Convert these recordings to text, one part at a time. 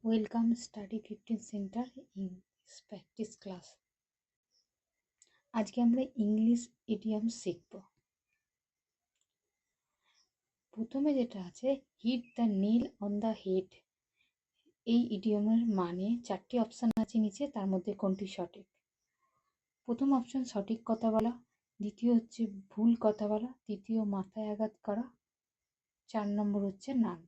Welcome study 15 center English practice class. আজকে আমরা English idiom শিখব। প্রথমে যেটা আছে hit the nail on the head, এই ইডিয়মের মানে চারটি অপশান আছে নিচে, তার মধ্যে কোনটি সঠিক? প্রথম অপশান সঠিক কথা বলা, দ্বিতীয় হচ্ছে ভুল কথা বলা, তৃতীয় মাথায় আঘাত করা, 4 নম্বর হচ্ছে নাম।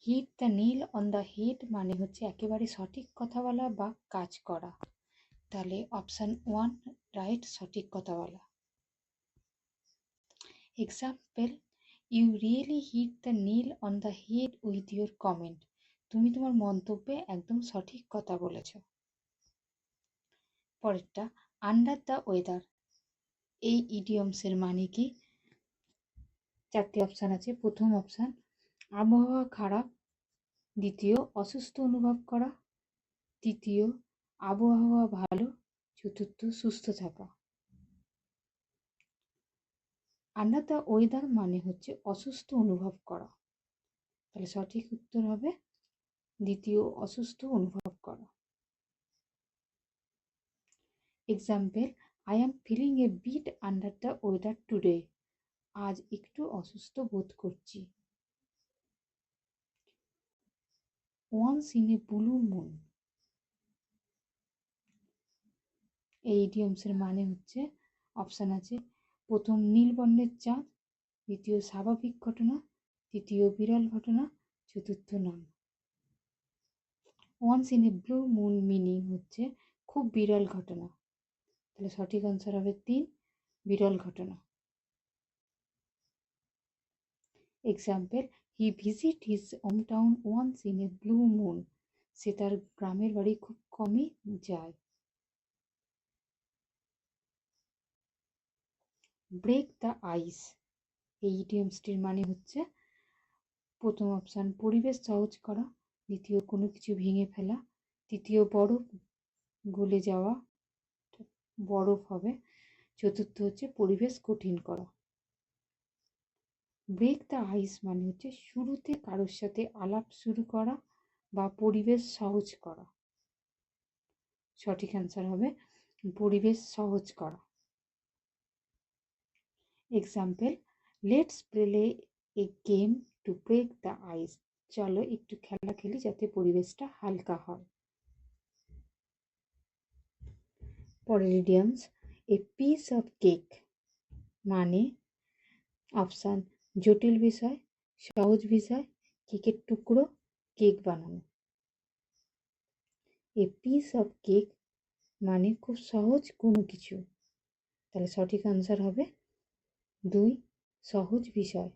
Hit the nail on the head মানে হচ্ছে একেবারে সঠিক কথা বলা বা কাজ করা, তাহলে অপশান 1 রাইট, সঠিক কথা বলা। Example, you really hit the nail on the head with your comment, তুমি তোমার মন্তব্যে একদম সঠিক কথা বলেছ। পরেরটা আন্ডার দ্য ওয়েদার, এই ইডিয়মসের মানে কি? চারটি অপশান আছে। প্রথম অপশান আবহাওয়া খারাপ, দ্বিতীয় অসুস্থ অনুভব করা, তৃতীয় আবহাওয়া ভালো, চতুর্থ সুস্থ থাকা। আন্ডার দ্য ওয়েদার মানে হচ্ছে অসুস্থ অনুভব করা, তাহলে সঠিক উত্তর হবে দ্বিতীয়, অসুস্থ অনুভব করা। Example, I am feeling a bit under the weather today, আজ একটু অসুস্থ বোধ করছি। Once in a blue moon, এই ইডিয়মসের মানে হচ্ছে অপশান আছে, প্রথম নীল বর্ণের চাঁদ, দ্বিতীয় স্বাভাবিক ঘটনা, তৃতীয় বিরল ঘটনা, চতুর্থ নাম। Once in a blue moon meaning হচ্ছে খুব বিরল ঘটনা, তাহলে সঠিক আনসার হবে 3, বিরল ঘটনা। Example, he visit his hometown once in a blue moon, সে তার গ্রামের বাড়ি খুব কমই যায়। ব্রেক দ্য আইস, এই ইডিয়মসটির মানে হচ্ছে প্রথম অপশান পরিবেশ সহজ করা, দ্বিতীয় কোনো কিছু ভেঙে ফেলা, তৃতীয় বরফ গলে যাওয়া, বরফ হবে, চতুর্থ হচ্ছে পরিবেশ কঠিন করা। ব্রেক দ্য আইস মানে হচ্ছে শুরুতে কারোর সাথে আলাপ শুরু করা বা পরিবেশ সহজ করা, সঠিক অ্যান্সার হবে পরিবেশ সহজ করা। Example, let's play a game to break the ice, চলো একটু খেলা খেলি যাতে পরিবেশটা হালকা হয়। পরের idioms, a piece of cake মানে অপশান জটিল বিষয়, সহজ বিষয়, কেকের টুকরো, কেক বানানো। এ পিস অফ কেক মানে খুব সহজ কোনো কিছু, তাহলে সঠিক আনসার হবে 2, সহজ বিষয়।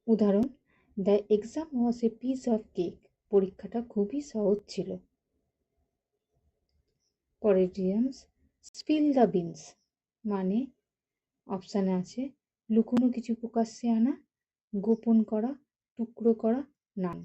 উদাহরণ, the exam was A piece of cake, পরীক্ষাটা খুবই সহজ ছিল। পরের ইডিয়মস, স্পিল দ্য বিনস মানে অপশানে আছে লুকোনো কিছু প্রকাশ্যে আনা, গোপন করা, টুকরো করা, নাম।